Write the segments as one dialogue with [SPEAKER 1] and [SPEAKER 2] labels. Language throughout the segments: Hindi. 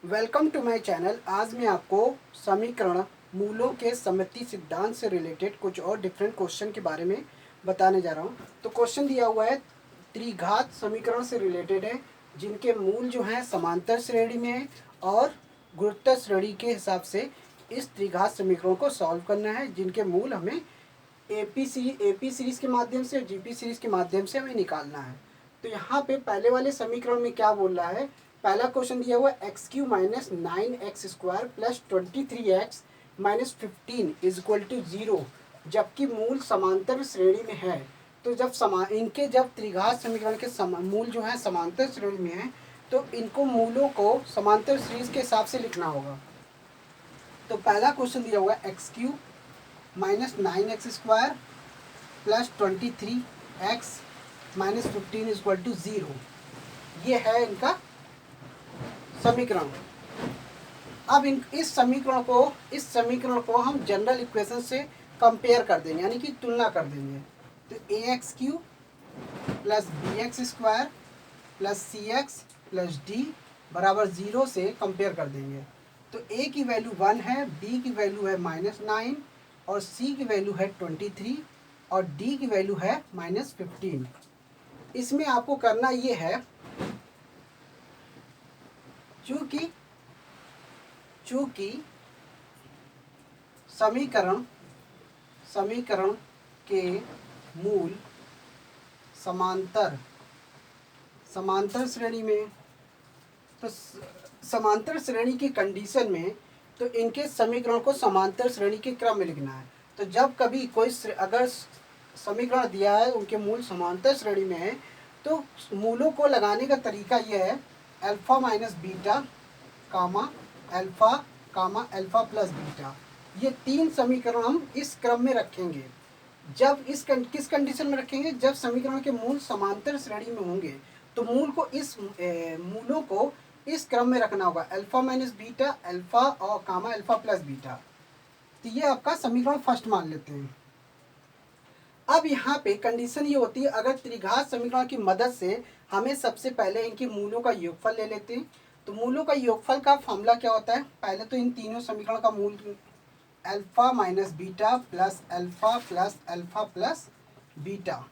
[SPEAKER 1] Welcome to my channel. आज मैं आपको समीकरण मूलों के सममिति सिद्धांत से रिलेटेड कुछ और डिफरेंट क्वेश्चन के बारे में बताने जा रहा हूँ। तो क्वेश्चन दिया हुआ है त्रिघात समीकरण से रिलेटेड है, जिनके मूल जो हैं समांतर श्रेणी में है और गुरुत्व श्रेणी के हिसाब से इस त्रिघात समीकरण को सॉल्व करना है, जिनके मूल हमें एपी सीरीज के माध्यम से और जीपी सीरीज के माध्यम से हमें निकालना है। तो यहाँ पे पहले वाले समीकरण में क्या बोल रहा है, पहला क्वेश्चन दिया हुआ है x cube minus 9x² plus 23x minus 15 is equal to 0, जबकि मूल समांतर श्रेणी में है। तो जब त्रिघात समीकरण के मूल जो है समांतर श्रेणी में है, तो इनको मूलों को समांतर सीरीज के हिसाब से लिखना होगा। तो पहला क्वेश्चन दिया हुआ है x cube minus 9x² plus 23x minus 15 is equal to 0, ये है इनका समीकरण। अब इस समीकरण को हम जनरल इक्वेशन से कंपेयर कर देंगे, यानी कि तुलना कर देंगे। तो ax³ plus bx² plus cx plus d बराबर 0 से कंपेयर कर देंगे। तो a की वैल्यू 1 है, b की वैल्यू है -9 और c की वैल्यू है 23 और d की वैल्यू है -15। इसमें आपको करना ये है, चूँकि समीकरण के मूल समांतर श्रेणी में, तो समांतर श्रेणी की कंडीशन में तो इनके समीकरण को समांतर श्रेणी के क्रम में लिखना है। तो जब कभी अगर समीकरण दिया है उनके मूल समांतर श्रेणी में है, तो मूलों को लगाने का तरीका यह है अल्फा माइनस बीटा कामा अल्फा प्लस बीटा। ये तीन समीकरण हम इस क्रम में रखेंगे। जब किस कंडीशन में रखेंगे, जब समीकरण के मूल समांतर श्रेणी में होंगे, तो मूलों को इस क्रम में रखना होगा, अल्फा माइनस बीटा, अल्फा और कामा अल्फा प्लस बीटा। तो ये आपका समीकरण फर्स्ट मान लेते हैं। अब यहाँ पे कंडीशन ये होती है, अगर त्रिघात समीकरण की मदद से हमें सबसे पहले इनके मूलों का योगफल ले लेते हैं। तो मूलों का योगफल का फॉर्मूला क्या होता है, पहले तो इन तीनों समीकरण का मूल alpha minus beta plus alpha plus beta.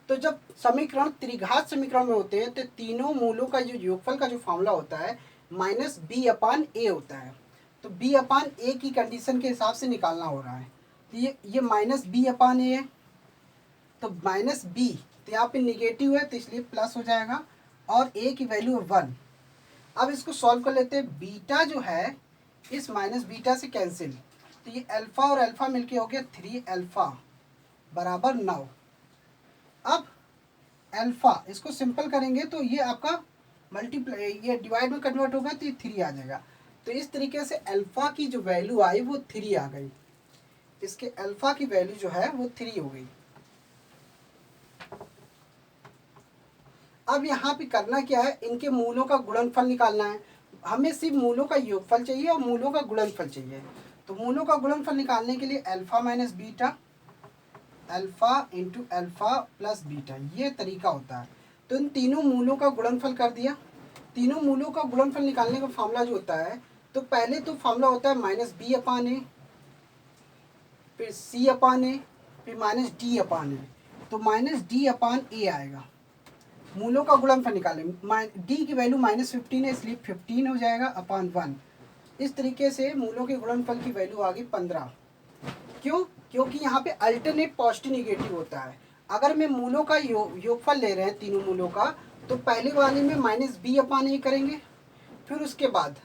[SPEAKER 1] तो जब समीकरण त्रिघात समीकरण में होते हैं, तो तीनों मूलों का जो योगफल का जो फॉर्मूला होता है माइनस b/a होता है। तो b/a की कंडीशन के हिसाब से निकालना हो रहा है। तो ये माइनस b/a है, तो माइनस b, तो यहाँ पे निगेटिव है तो इसलिए प्लस हो जाएगा, और a की वैल्यू है 1। अब इसको सॉल्व कर लेते हैं। बीटा जो है इस माइनस बीटा से कैंसिल, तो ये अल्फा और अल्फा मिलके हो गया 3 अल्फा बराबर 9। अब अल्फा इसको सिंपल करेंगे तो ये आपका मल्टीप्लाई, ये डिवाइड में कन्वर्ट होगा तो ये 3 आ जाएगा। तो इस तरीके से अल्फा की जो वैल्यू आई वो 3 आ गई। इसके अल्फा की वैल्यू जो है वो 3 हो गई। अब यहाँ पे करना क्या है, इनके मूलों का गुणनफल निकालना है। हमें सिर्फ मूलों का योगफल चाहिए और मूलों का गुणनफल चाहिए। तो मूलों का गुणनफल निकालने के लिए alpha minus beta, alpha into alpha plus beta, ये तरीका होता है। तो इन तीनों मूलों का गुणनफल कर दिया। तीनों मूलों का गुणनफल निकालने का फॉर्मूला जो होता है, तो पहले तो फॉर्मूला होता है -b/a, फिर c/a, फिर -d/a। तो -d/a आएगा। मूलों का गुणनफल निकालें, d की वैल्यू -15 है इसलिए 15 हो जाएगा अपॉन 1। इस तरीके से मूलों के गुणनफल की वैल्यू आ गई 15। क्यों? क्योंकि यहाँ पे अल्टरनेट पॉजिटिव निगेटिव होता है। अगर मैं मूलों का योगफल ले रहे हैं तीनों मूलों का, तो पहले वाले में -b/a करेंगे, फिर उसके बाद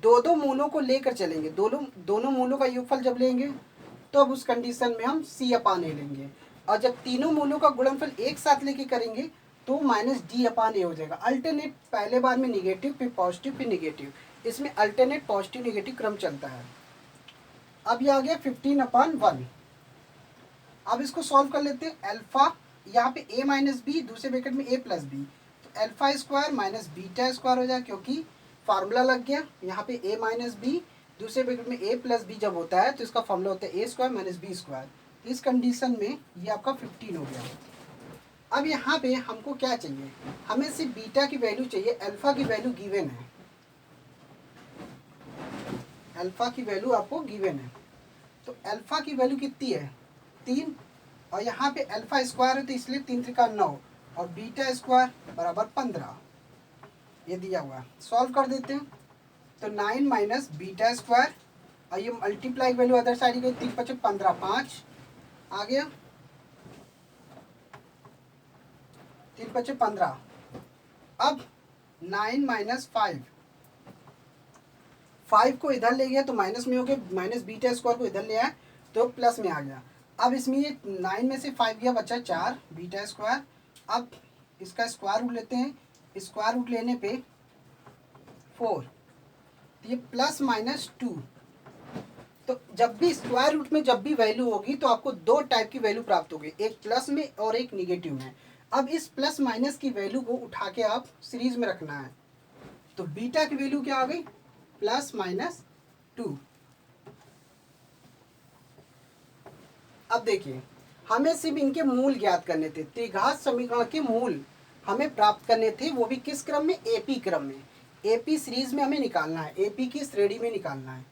[SPEAKER 1] दो मूलों को लेकर चलेंगे। दोनों मूलों का योगफल जब लेंगे तो अब उस कंडीशन में हम c/a लेंगे, और जब तीनों मूलों का गुणनफल एक साथ लेके करेंगे तो -d/a हो जाएगा। अल्टरनेट पहले बार में निगेटिव, फिर पॉजिटिव, फिर निगेटिव, इसमें अल्टरनेट पॉजिटिव निगेटिव क्रम चलता है। अब ये आ गया 15/1। अब इसको सॉल्व कर लेते हैं। अल्फा यहाँ पे a माइनस बी, दूसरे ब्रैकेट में a प्लस बी, तो alpha square minus beta square हो जाएगा, क्योंकि फार्मूला लग गया। यहाँ पे a माइनस बी, दूसरे ब्रैकेट में a प्लस बी जब होता है तो इसका फॉर्मूला होता है a square minus b square. तो इस कंडीशन में ये आपका 15 हो गया। अब यहाँ पे हमको क्या चाहिए, हमें सिर्फ बीटा की वैल्यू चाहिए, अल्फा की वैल्यू गिवन है। अल्फ़ा की वैल्यू आपको गिवन है। तो अल्फ़ा की वैल्यू कितनी है 3, और यहाँ पे अल्फ़ा स्क्वायर है तो इसलिए 3 3 का 9 और बीटा स्क्वायर बराबर 15, ये दिया हुआ है। सॉल्व कर देते हैं तो 9 माइनस बीटा स्क्वायर और ये मल्टीप्लाई वैल्यू अदर साइड गई, 3 5 15, 5 आ गया, 3 5 15। अब 9 माइनस 5 को इधर ले गया तो माइनस में हो गया, माइनस बीटा स्क्वायर को इधर ले आया तो प्लस में आ गया। अब इसमें ये 9 में से 5 गया, बचा 4 बीटा स्क्वायर। अब इसका स्क्वायर रूट लेते हैं, स्क्वायर रूट लेने पे 4, तो ये प्लस माइनस 2। तो जब भी स्क्वायर रूट में जब भी वैल्यू होगी तो आपको दो टाइप की वैल्यू प्राप्त होगी, एक प्लस में और एक निगेटिव में। अब इस प्लस माइनस की वैल्यू को उठा के आप सीरीज में रखना है। तो बीटा की वैल्यू क्या आ गई प्लस माइनस 2। अब देखिए हमें सिर्फ इनके मूल ज्ञात करने थे, त्रिघात समीकरण के मूल हमें प्राप्त करने थे, वो भी किस क्रम में, एपी क्रम में। एपी सीरीज में हमें निकालना है, एपी की श्रेणी में निकालना है।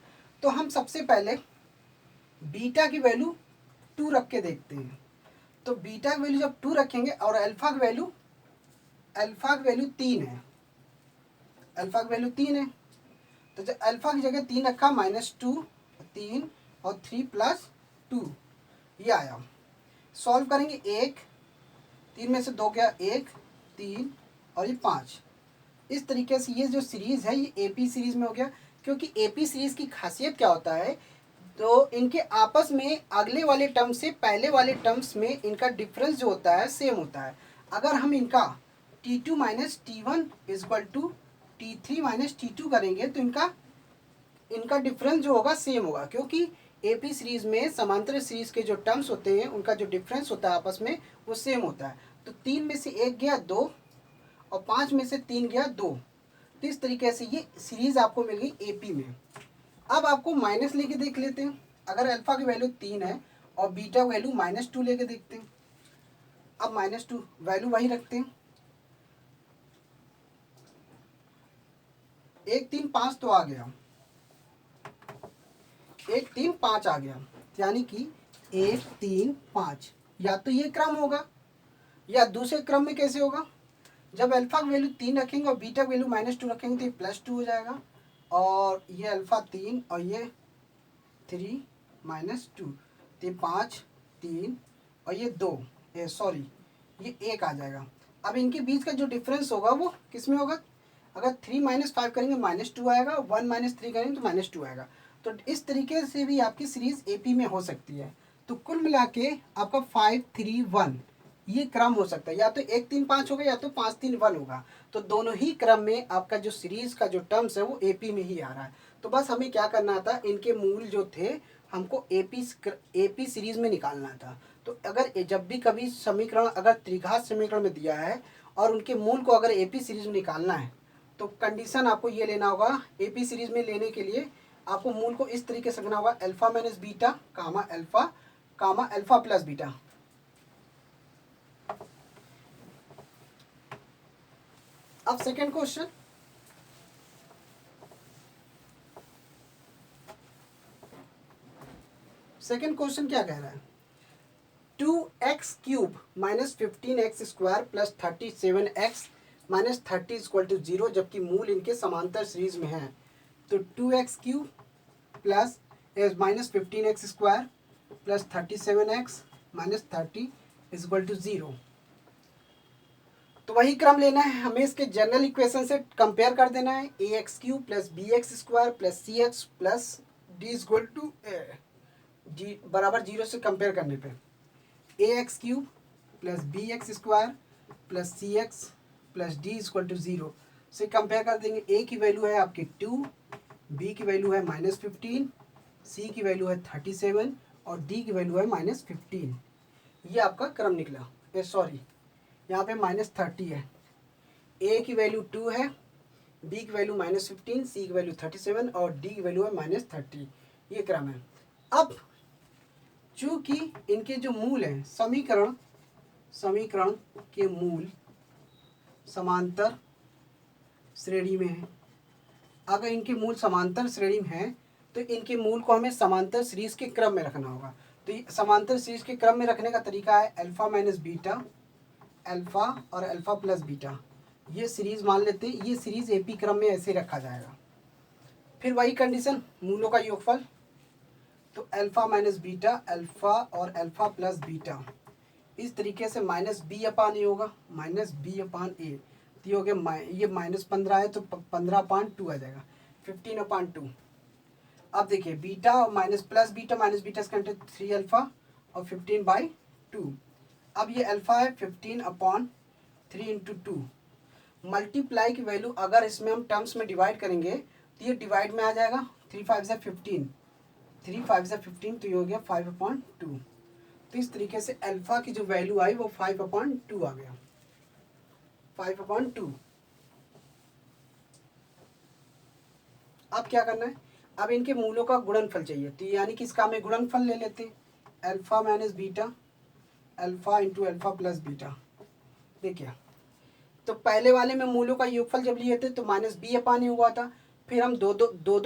[SPEAKER 1] तो हम सबसे पहले बीटा की वैल्यू 2 रख के देखते हैं। तो बीटा की वैल्यू जब 2 रखेंगे और अल्फा की वैल्यू 3 है, अल्फा की वैल्यू 3 है, तो जब अल्फा की जगह 3 रखा -2 3 और 3 प्लस 2 ये आया। सॉल्व करेंगे 1, 3 में से 2 गया 1 3 और ये 5। इस तरीके से ये जो सीरीज़ है ये एपी सीरीज़ में हो गया। क्योंकि एपी सीरीज़ की खासियत क्या होता है, तो इनके आपस में अगले वाले टर्म से पहले वाले टर्म्स में इनका डिफरेंस जो होता है सेम होता है। अगर हम इनका T2 minus T1 equal to T3 minus T2 करेंगे तो इनका डिफरेंस जो होगा सेम होगा, क्योंकि एपी सीरीज में समांतर सीरीज के जो टर्म्स होते हैं उनका जो डिफरेंस होता है आपस में वो सेम होता है। तो 3 में से 1 गया 2 और 5 में से 3 गया 2। तो इस तरीके से ये सीरीज आपको मिल गई एपी में। अब आपको माइनस लेके देख लेते हैं। अगर अल्फा की वैल्यू 3 है और बीटा वैल्यू -2 लेके देखते हैं। अब -2 वैल्यू वही रखते हैं, 1 3 5 तो आ गया, 1 3 5 आ गया, यानी कि 1 3 5 या तो ये क्रम होगा या दूसरे क्रम में कैसे होगा, जब अल्फा की वैल्यू 3 रखेंगे और बीटा वैल्यू -2 रखेंगे तो ये +2 हो जाएगा, और ये अल्फा 3 और ये 3 -2, तो ये 5 3 और ये 2 सॉरी ये 1 आ जाएगा। अब इनके बीच का जो डिफरेंस होगा वो किस में होगा, अगर 3 - 5 करेंगे -2 आएगा, 1 - 3 करेंगे तो -2 आएगा। तो इस तरीके से भी आपकी सीरीज एपी में हो सकती है। तो कुल मिला के आपका 5 3 1 ये क्रम हो सकता है, या तो 1 3 5 होगा या तो 5 3 1 होगा। तो दोनों ही क्रम में आपका जो सीरीज का जो टर्म्स है वो एपी में ही आ रहा है। तो बस हमें क्या करना था, इनके मूल जो थे हमको एपी सीरीज में निकालना था। तो अगर जब भी कभी समीकरण अगर त्रिघात समीकरण में दिया है और उनके मूल को अगर एपी सीरीज में निकालना है तो कंडीशन आपको ये लेना होगा। एपी सीरीज में लेने के लिए आपको मूल को इस तरीके से रखना होगा, अल्फा माइनस बीटा कामा अल्फा प्लस बीटा। अब सेकेंड क्वेश्चन, क्या कह रहा है, 2x³ minus 15x² plus 37x minus 30 = 0, जबकि मूल इनके समांतर सीरीज में है। तो 2x³ plus minus 15x² plus 37x minus 30 = 0। तो वही क्रम लेना है हमें, इसके जनरल इक्वेशन से कंपेयर कर देना है। ax³ plus bx² plus cx plus d बराबर 0 से कंपेयर करने पे ax³ plus bx² plus cx plus d = 0 से कंपेयर कर देंगे। a की वैल्यू है आपकी 2, b की वैल्यू है -15, c की वैल्यू है 37 और d की वैल्यू है -15। ये आपका क्रम निकला। सॉरी यहाँ पे -30 है। a की वैल्यू 2 है, b की वैल्यू -15, c की वैल्यू 37 और d की वैल्यू है -30। ये क्रम है। अब चूंकि इनके जो मूल हैं समीकरण के मूल समांतर श्रेणी में है, अगर इनके मूल समांतर श्रेणी में है तो इनके मूल को हमें समांतर सीरीज के क्रम में रखना होगा। तो समांतर सीरीज के क्रम में रखने का तरीका है अल्फा माइनस बीटा, अल्फा और अल्फा प्लस बीटा, ये सीरीज मान लेते हैं। ये सीरीज एपी क्रम में ऐसे रखा जाएगा। फिर वही कंडीशन, मूलों का योगफल, तो अल्फा माइनस बीटा, अल्फा और अल्फा प्लस बीटा, इस तरीके से माइनस बी अपान ए होगा, माइनस बी अपान ए। तो ये हो गया ये -15 है तो 15/2 आ जाएगा, 15/2। अब देखिए बीटा और minus plus beta, minus beta इसका 3 अल्फा और 15/2। अब ये अल्फा है 15/3 इंटू 2। मल्टीप्लाई की वैल्यू अगर इसमें हम टर्म्स में डिवाइड करेंगे तो ये डिवाइड में आ जाएगा, 3 5 ज़ा 15, 3 5 ज़ा 15, तो ये हो गया 5/2। तो इस तरीके से अल्फा की जो वैल्यू आई वो 5/2 आ गया, 5/2। अब क्या करना है, अब इनके मूलों का गुणनफल चाहिए, तो यानी कि इसका हमें गुणनफल ले लेते हैं, alpha minus beta, alpha into alpha plus beta. देखिए तो पहले वाले में मूलों का योगफल जब लिए थे तो माइनस बी अपान ए हुआ था। फिर हम दो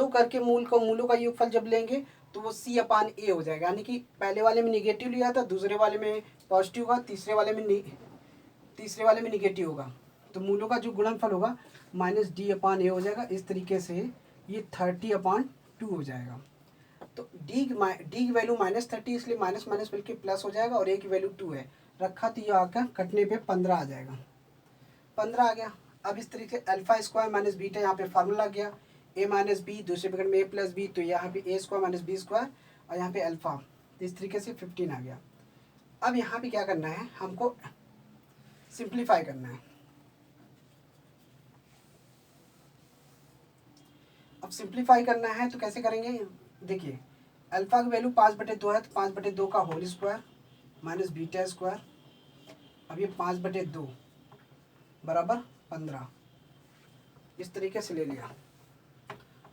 [SPEAKER 1] करके मूलों का योगफल जब लेंगे तो वो सी अपान ए हो जाएगा, यानी कि पहले वाले में निगेटिव लिया था, दूसरे वाले में पॉजिटिव होगा, तीसरे वाले में निगेटिव होगा। तो मूलों का जो गुणनफल होगा माइनस डी अपान ए हो जाएगा। इस तरीके से ये 30/2 हो जाएगा। तो डी की वैल्यू -30, इसलिए माइनस माइनस मिलकर प्लस हो जाएगा, और ए की वैल्यू 2 है, रखा तो ये आकर कटने पे 15 आ जाएगा, 15 आ गया। अब इस तरीके से अल्फा स्क्वायर माइनस बीटा, यहाँ पे फार्मूला गया ए माइनस बी, दूसरे ब्रैकेट में ए प्लस बी, तो यहाँ पे ए स्क्वायर माइनस बी स्क्वायर, और यहाँ पे अल्फा, तो इस तरीके से 15 आ गया। अब यहाँ पे क्या करना है, हमको सिंप्लीफाई करना है। अब सिंप्लीफाई करना है तो कैसे करेंगे, देखिए अल्फा की वैल्यू 5/2 है, तो 5/2 का whole square minus beta square, अब ये 5/2 बराबर 15, इस तरीके से ले लिया।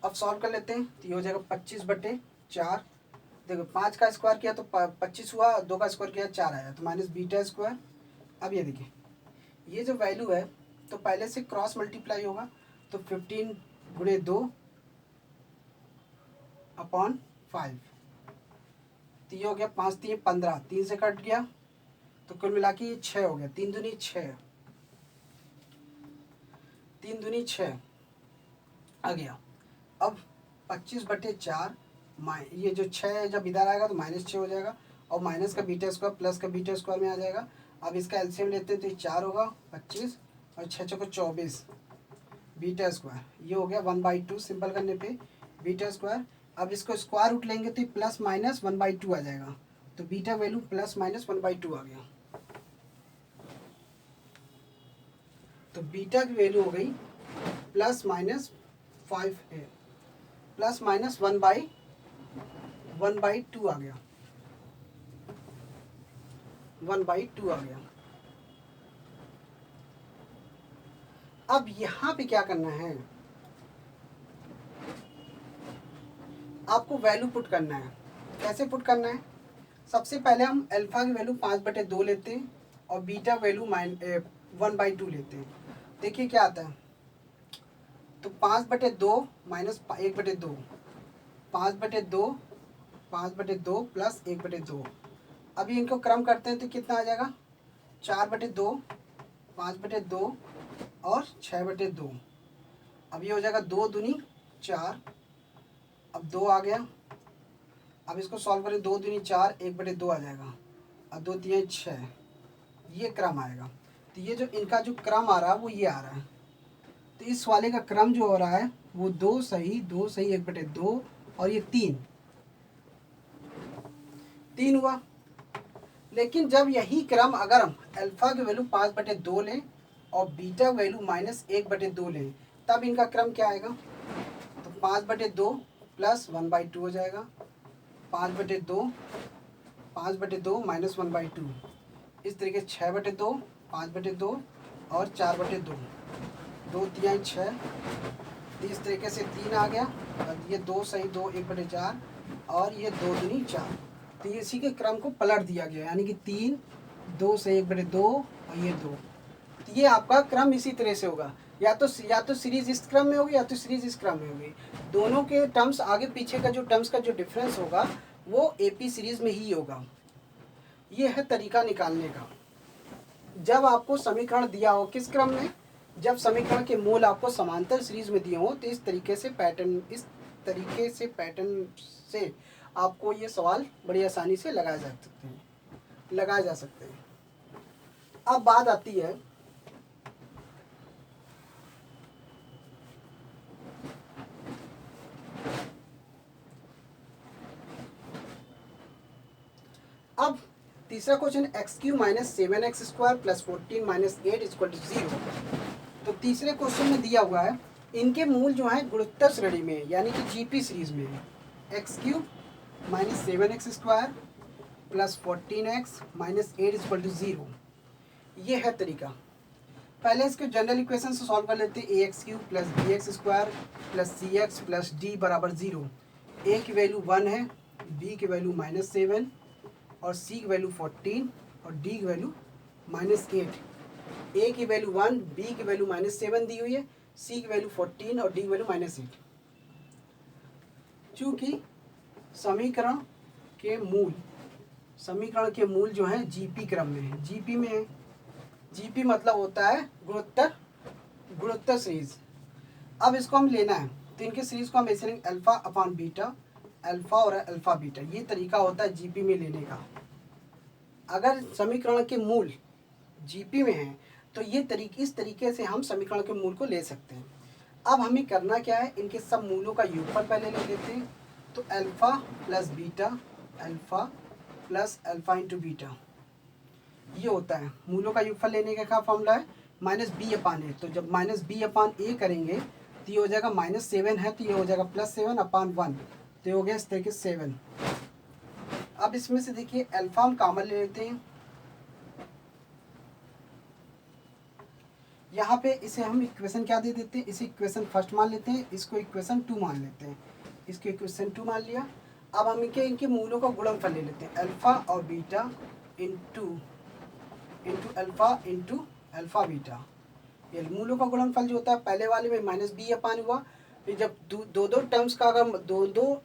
[SPEAKER 1] अब सॉल्व कर लेते हैं, तो ये हो जाएगा 25/4। देखो 5 का स्क्वायर किया तो 25 हुआ, 2 का स्क्वायर किया 4 आया, तो माइनस बीटा स्क्वायर। अब ये देखिए ये जो वैल्यू है तो पहले से क्रॉस मल्टीप्लाई होगा, तो 15 गुणे 2/5, तो ये हो गया 5 3 15, 3 से कट गया, तो कुल मिला के ये 6 हो गया, 3 दूनी 6, 3 दूनी 6 आ गया। अब 25/4 ये जो 6 जब इधर आएगा तो -6 हो जाएगा, और माइनस का बीटा स्क्वायर प्लस का बीटा स्क्वायर में आ जाएगा। अब इसका एलसीएम लेते हैं तो ये 4 होगा, 25 और 6 को 24 बीटा स्क्वायर, ये हो गया 1/2 सिंपल करने पे बीटा स्क्वायर। अब इसको स्क्वायर रूट लेंगे तो प्लस माइनस 1/2 आ जाएगा, तो बीटा वैल्यू प्लस माइनस 1/2 आ गया। तो बीटा की वैल्यू हो गई प्लस माइनस 5 है, प्लस माइनस 1/2 आ गया, 1/2 आ गया। अब यहाँ पे क्या करना है, आपको वैल्यू पुट करना है। कैसे पुट करना है, सबसे पहले हम अल्फा की वैल्यू 5/2 लेते हैं और बीटा वैल्यू 1/2 लेते हैं। देखिए क्या आता है, तो 5/2 माइनस 1/2, 5/2 प्लस 1/2। अभी इनको क्रम करते हैं तो कितना आ जाएगा, 4/2, 5/2 और 6/2। अब ये हो जाएगा 2 दूनी 4, अब 2 आ गया। अब इसको सॉल्व करें, 2 दूनी 4, 1/2 आ जाएगा, और 2 3 6, ये क्रम आएगा। तो ये जो इनका जो क्रम आ रहा है वो ये आ रहा है। तो इस वाले का क्रम जो हो रहा है वो 2 सही 1/2 और ये 3 हुआ। लेकिन जब यही क्रम अगर हम अल्फा की वैल्यू 5/2 लें और बीटा वैल्यू -1/2 लें, तब इनका क्रम क्या आएगा, तो 5/2 प्लस 1/2 हो जाएगा, 5/2 माइनस 1/2, इस तरीके से 6/2, 5/2 और 4/2, 2 3 6, इस तरीके से 3 आ गया, और ये 2 सही 2 1/4 और ये 2 दूनी 4। तो ये इसी के क्रम को पलट दिया गया, यानी कि 3 2 से 1/2 और ये 2। तो ये आपका क्रम इसी तरह से होगा। या तो सीरीज इस क्रम में होगी या तो सीरीज इस क्रम में होगी। दोनों के टर्म्स आगे पीछे का जो टर्म्स का जो डिफरेंस होगा वो एपी सीरीज में ही होगा। ये है तरीका निकालने का। जब आपको समीकरण दिया हो किस क्रम में, जब समीकरण के मूल आपको समांतर सीरीज में दिए हो, तो इस तरीके से पैटर्न से आपको ये सवाल बड़ी आसानी से लगाए जा सकते हैं। अब बात आती है अब तीसरा question x cube minus 7x² plus 14 minus 8 equal to 0। तो तीसरे क्वेश्चन में दिया हुआ है इनके मूल जो है गुणोत्तर श्रेणी में यानी कि जीपी सीरीज में है। X cube minus 7x² plus 14x minus 8 equal to 0। ये है तरीका। पहले इसके जनरल इक्वेशन से सॉल्व कर लेते हैं। ax³ plus bx² plus cx plus d बराबर 0। a की वैल्यू 1 है, b की वैल्यू -7 और c की वैल्यू 14 और d की वैल्यू -8। a की वैल्यू 1, b की वैल्यू -7 दी हुई है, c की वैल्यू 14 और d की वैल्यू -8। चूँकि समीकरण के मूल जो है जीपी क्रम में है, जीपी में है। जीपी मतलब होता है गुणोत्तर सीरीज। अब इसको हम लेना है तो इनके सीरीज को हम ऐसे लेंगे अल्फा अपॉन बीटा, अल्फा और अल्फा बीटा। ये तरीका होता है जीपी में लेने का। अगर समीकरण के मूल जीपी में है तो इस तरीके से हम समीकरण के मूल को ले सकते हैं। अब हमें करना क्या है, इनके सब मूलों का योगफल पहले ले लेते हैं। तो alpha plus beta, alpha plus alpha into beta, ये होता है। मूलों का योगफल लेने का क्या फॉर्मूला है, -b/a। तो जब -b/a करेंगे तो ये हो जाएगा -7 है तो ये हो जाएगा +7/1। तो ये हो गया इस तरीके से 7। अब इसमें से देखिए अल्फा हम कॉमन ले लेते हैं। यहाँ पे इसे हम इक्वेशन क्या दे देते हैं, इसे इक्वेशन फर्स्ट मान लेते हैं, इसको इक्वेशन 2 मान लेते हैं। इसको इक्वेशन 2 मान लिया। अब हम इनके मूलों का गुणनफल ले लेते हैं। अल्फा और beta into alpha into alpha beta. ये मूलों का गुणनफल जो होता है पहले वाले में -b/, हुआ। फिर जब दो टर्म्स का अगर दो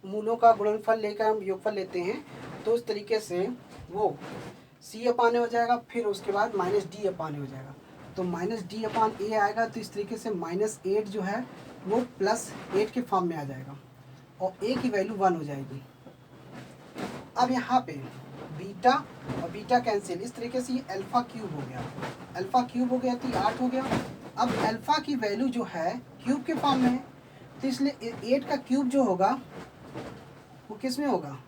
[SPEAKER 1] मूलों का गुणनफल लेकर हम योगफल लेते हैं तो उस तरीके से वो c/a हो जाएगा। फिर उसके बाद -d/a हो जाएगा। तो -d/a आएगा तो इस तरीके से -8 जो है वो +8 के फॉर्म में आ जाएगा और a की वैल्यू 1 हो जाएगी। अब यहाँ पे बीटा और बीटा कैंसिल, इस तरीके से ये अल्फा क्यूब हो गया। अल्फा क्यूब हो गया तो ये 8 हो गया। अब अल्फा की वैल्यू जो है क्यूब के फॉर्म में है तो इसलिए 8 का क्यूब जो होगा वो किस में होगा,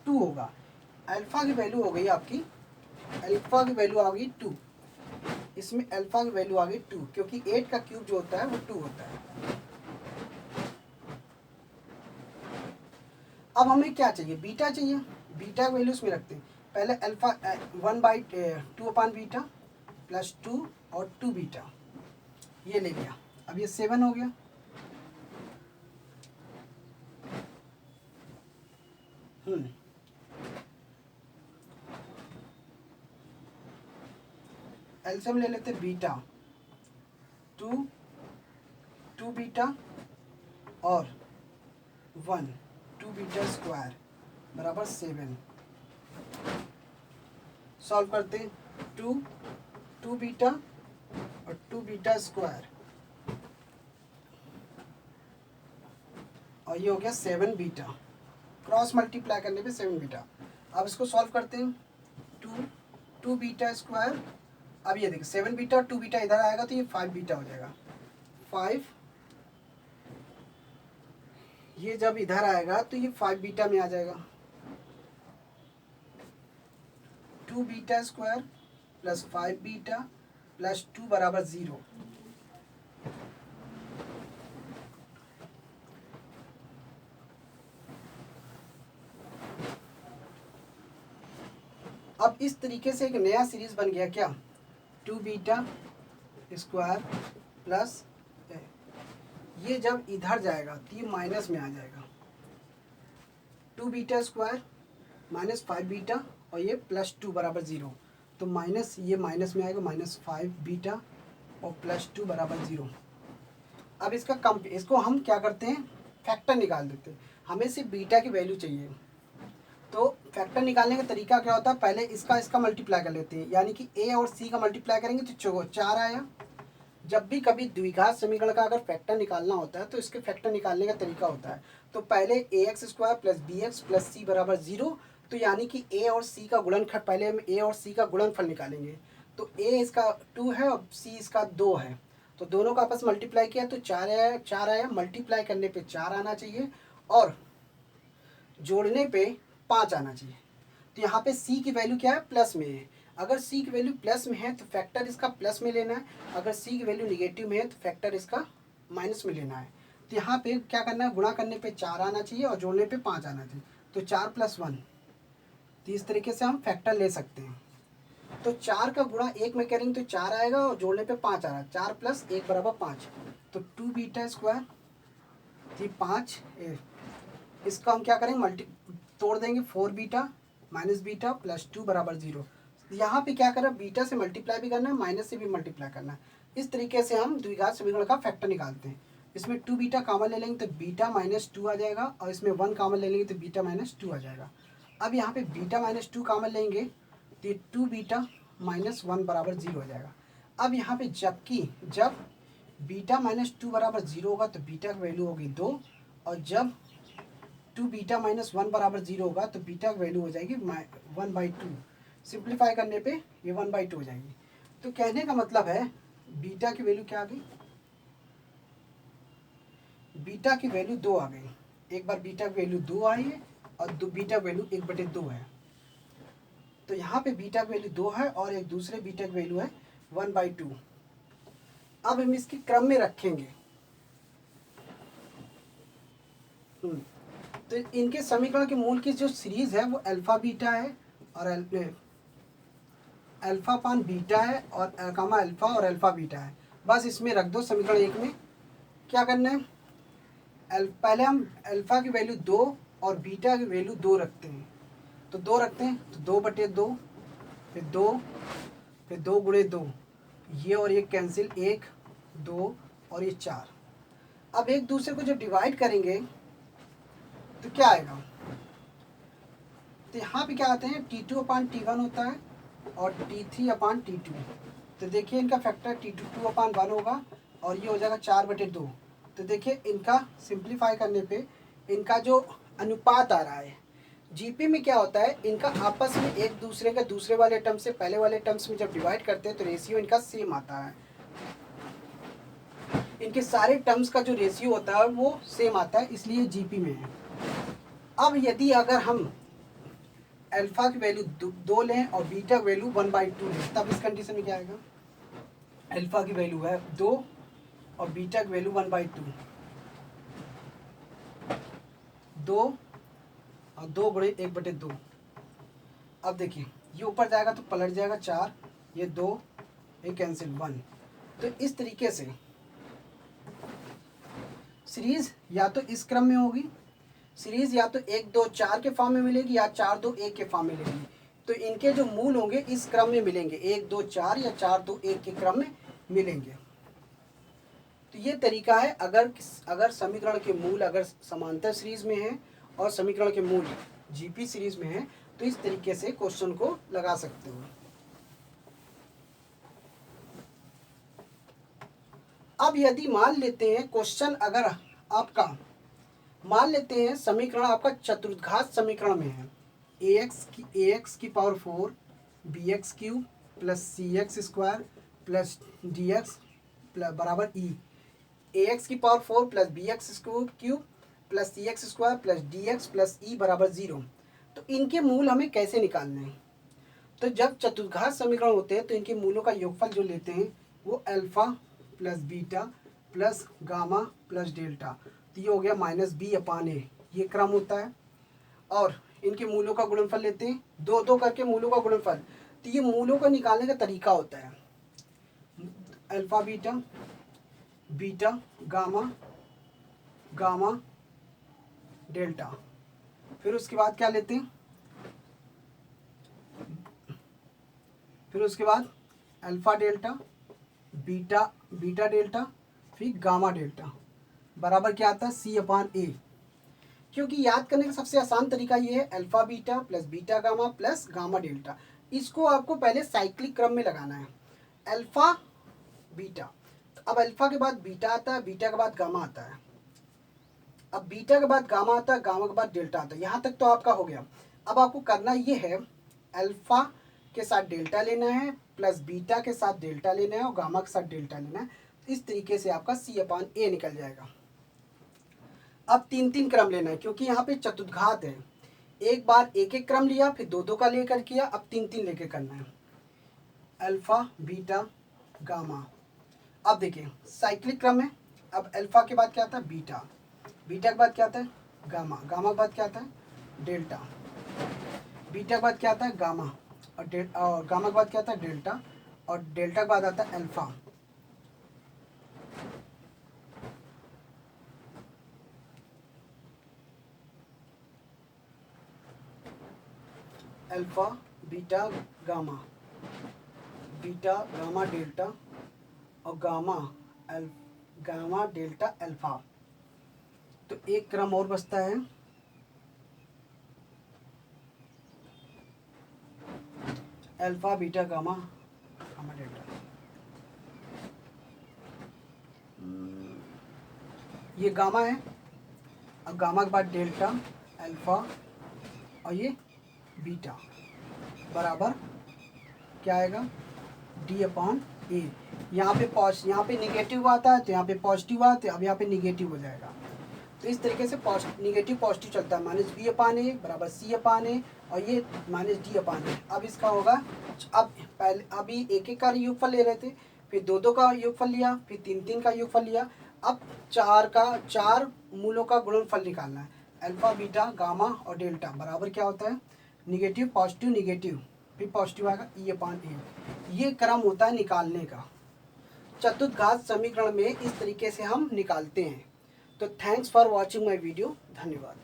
[SPEAKER 1] 2 होगा। अल्फा की वैल्यू हो गई आपकी, अल्फा की वैल्यू आ गई 2। इसमें अल्फा की वैल्यू आ गई 2 क्योंकि 8 का क्यूब जो होता है वो 2 होता है। अब हमें क्या चाहिए, बीटा चाहिए। बीटा की वैल्यू इसमें रखते हैं। पहले अल्फा 1/2/बीटा प्लस 2 और 2 बीटा, ये ले लिया। अब ये 7 हो गया। एलसीएम ले लेते बीटा 2 बीटा और 1 2 बीटा स्क्वायर बराबर 7। सॉल्व करते 2 बीटा और 2 बीटा स्क्वायर और ये हो गया 7 बीटा। क्रॉस मल्टीप्लाई करने पे 7 बीटा। अब इसको सॉल्व करते हैं। 2 बीटा स्क्वायर, अब ये देखिए 7 बीटा और 2 बीटा इधर आएगा तो ये 5 बीटा हो जाएगा। 5, ये जब इधर आएगा तो ये 5 बीटा में आ जाएगा। 2 beta square plus 5 beta plus 2 बराबर 0। अब इस तरीके से एक नया सीरीज बन गया क्या, 2 बीटा स्क्वायर प्लस, ये जब इधर जाएगा तो ये माइनस में आ जाएगा। 2 बीटा स्क्वायर -5 बीटा और ये +2 बराबर 0। तो माइनस, ये माइनस में आएगा, -5 बीटा और +2 बराबर 0। अब इसको हम क्या करते हैं, फैक्टर निकाल देते हैं। हमें सिर्फ बीटा की वैल्यू चाहिए। तो फैक्टर निकालने का तरीका क्या होता है, पहले इसका मल्टीप्लाई कर लेते हैं, यानी कि ए और सी का मल्टीप्लाई करेंगे तो 4 आया। जब भी कभी द्विघात समीकरण का अगर फैक्टर निकालना होता है तो इसके फैक्टर निकालने का तरीका होता है। तो पहले ax² + bx + c बराबर 0। तो यानी कि a और c का गुणनफल, पहले हम a और c का गुणनफल निकालेंगे। तो a इसका 2 है और c इसका 2 है, तो दोनों का आपस मल्टीप्लाई किया तो 4 आया। मल्टीप्लाई करने पे 4 आना चाहिए और जोड़ने पे 5 आना चाहिए। तो यहाँ पे c की वैल्यू क्या है, प्लस में है। अगर c की वैल्यू प्लस में है तो फैक्टर इसका प्लस में लेना है, अगर c की वैल्यू निगेटिव में है तो फैक्टर इसका माइनस में लेना है। तो यहाँ पे क्या करना है, गुणा करने पे 4 आना चाहिए और जोड़ने पे 5 आना चाहिए। तो 4 + 1, तो इस तरीके से हम फैक्टर ले सकते हैं। तो 4 का गुणा 1 में करेंगे तो 4 आएगा और जोड़ने पे 5 आ रहा है। 4 + 1 बराबर 5, तो 2 β², 5। इसका हम क्या करेंगे, तोड़ देंगे। 4 बीटा माइनस बीटा + 2 बराबर 0। यहाँ पे क्या करना है, बीटा से मल्टीप्लाई भी करना है, माइनस से भी मल्टीप्लाई करना है। इस तरीके से हम द्विघात समीकरण का फैक्टर निकालते हैं। इसमें 2 बीटा कॉमन ले लेंगे तो बीटा -2 आ जाएगा, और इसमें 1 कॉमन ले लेंगे तो बीटा -2 आ जाएगा। अब यहाँ पे बीटा -2 कॉमन लेंगे तो 2 बीटा -1 बराबर 0 हो जाएगा। अब यहाँ पे जब बीटा -2 बराबर 0 होगा तो बीटा की वैल्यू होगी 2, और जब 2 बीटा -1 बराबर 0 होगा तो बीटा की वैल्यू हो जाएगी 1/2। सिंप्लीफाई करने पे ये 1/2 हो जाएगी। तो कहने का मतलब है बीटा की वैल्यू क्या आ गई, बीटा की वैल्यू 2 आ गई। एक बार बीटा की वैल्यू 2 आई है और बीटा की वैल्यू 1/2 है। तो यहाँ पे बीटा की वैल्यू 2 है और एक दूसरे बीटा की वैल्यू है 1/2। अब हम इसके क्रम में रखेंगे। तो इनके समीकरण के मूल की जो सीरीज है वो अल्फा बीटा है और अल्फा पान बीटा है और गामा अल्फा और अल्फा बीटा है। बस इसमें रख दो समीकरण 1 में। क्या करना है, पहले हम अल्फा की वैल्यू 2 और बीटा की वैल्यू 2 रखते हैं। तो 2 रखते हैं तो 2/2, फिर 2, फिर 2 × 2, ये और ये कैंसिल, 1 2 और ये 4। अब एक दूसरे को जब डिवाइड करेंगे तो क्या आएगा, तो यहाँ पे क्या आते हैं, T2/T1 होता है और T3/T2। तो देखिए इनका फैक्टर T2/1 होगा और ये हो जाएगा 4/2। तो देखिए इनका सिंप्लीफाई करने पे इनका जो अनुपात आ रहा है, जीपी में क्या होता है, इनका आपस में एक दूसरे का दूसरे वाले टर्म से पहले वाले टर्म्स में जब डिवाइड करते हैं तो रेशियो इनका सेम आता है। इनके सारे टर्म्स का जो रेशियो होता है वो सेम आता है, इसलिए जीपी में है। अब यदि अगर हम अल्फा की वैल्यू 2 लें और बीटा की वैल्यू 1/2 लें, तब इस कंडीशन में क्या आएगा, अल्फा की वैल्यू है 2 और बीटा की वैल्यू 1/2, 2 और 2 × 1/2। अब देखिए ये ऊपर जाएगा तो पलट जाएगा 4, ये 2, ये कैंसिल 1। तो इस तरीके से सीरीज या तो इस क्रम में होगी, सीरीज या तो 1 2 4 के फॉर्म में मिलेगी या 4 2 1 के फॉर्म में मिलेगी। तो इनके जो मूल होंगे इस क्रम में मिलेंगे, 1 2 4 या 4 2 1 के क्रम में मिलेंगे। तो ये तरीका है, अगर समीकरण के मूल अगर समांतर सीरीज में है और समीकरण के मूल जीपी सीरीज में है तो इस तरीके से क्वेश्चन को लगा सकते हो। अब यदि मान लेते हैं क्वेश्चन अगर आपका मान लेते हैं समीकरण आपका चतुर्घात समीकरण में है, ax की पावर 4 bx³ + cx² + dx बराबर e, ax की power 4 + bx³ + cx² + dx + e बराबर 0। तो इनके मूल हमें कैसे निकालने हैं, तो जब चतुर्घात समीकरण होते हैं तो इनके मूलों का योगफल जो लेते हैं वो अल्फा + बीटा + गामा + डेल्टा, तो ये हो गया -b/a, ये क्रम होता है। और इनके मूलों का गुणनफल लेते हैं, 2 2 करके मूलों का गुणनफल। तो ये मूलों को निकालने का तरीका होता है alpha beta, beta gamma, gamma delta. फिर उसके बाद क्या लेते हैं, फिर उसके बाद alpha delta, beta beta delta फिर गामा डेल्टा बराबर क्या आता है C/A। क्योंकि याद करने का सबसे आसान तरीका ये है alpha beta plus beta gamma plus gamma delta. इसको आपको पहले साइक्लिक क्रम में लगाना है। अल्फा बीटा, तो अब अल्फा के बाद बीटा आता है, बीटा के बाद गामा आता है, अब बीटा के बाद गामा आता है, गामा के बाद डेल्टा आता है। यहाँ तक तो आपका हो गया। अब आपको करना ये है अल्फा के साथ डेल्टा लेना है प्लस बीटा के साथ डेल्टा लेना है और गामा के साथ डेल्टा लेना है। इस तरीके से आपका C/A निकल जाएगा। अब 3-3 क्रम लेना है क्योंकि यहाँ पे चतुर्घात है। एक बार एक एक क्रम लिया फिर 2-2 का लेकर किया, अब 3-3 लेकर करना है। अल्फा बीटा गामा, अब देखिए साइक्लिक क्रम है। अब अल्फा के बाद क्या आता है बीटा, बीटा के बाद क्या आता है गामा, गामा के बाद क्या आता है डेल्टा, बीटा के बाद क्या आता है गामा और गामा के बाद क्या आता है डेल्टा और डेल्टा के बाद आता है alpha. Alpha beta gamma delta और गामा डेल्टा अल्फा। तो एक क्रम और बचता है अल्फा बीटा गामा डेल्टा। ये गामा है, अब गामा के बाद डेल्टा अल्फा और ये बीटा बराबर क्या आएगा D/A। यहाँ पे निगेटिव आता है तो यहाँ पे पॉजिटिव आता है, अब यहाँ पे निगेटिव हो जाएगा। तो इस तरीके से निगेटिव पॉजिटिव चलता है। -B/A बराबर C/A और ये -D/A। अब इसका होगा, अब पहले अभी एक एक का योगफल ले रहे थे, फिर 2-2 का योगफल लिया, फिर 3-3 का योगफल लिया। अब 4 मूलों का गुणनफल निकालना है। अल्फा बीटा गामा और डेल्टा बराबर क्या होता है निगेटिव पॉजिटिव निगेटिव, फिर पॉजिटिव आएगा E/A। ये क्रम होता है निकालने का। चतुर्घात समीकरण में इस तरीके से हम निकालते हैं। तो thanks for watching my video. धन्यवाद।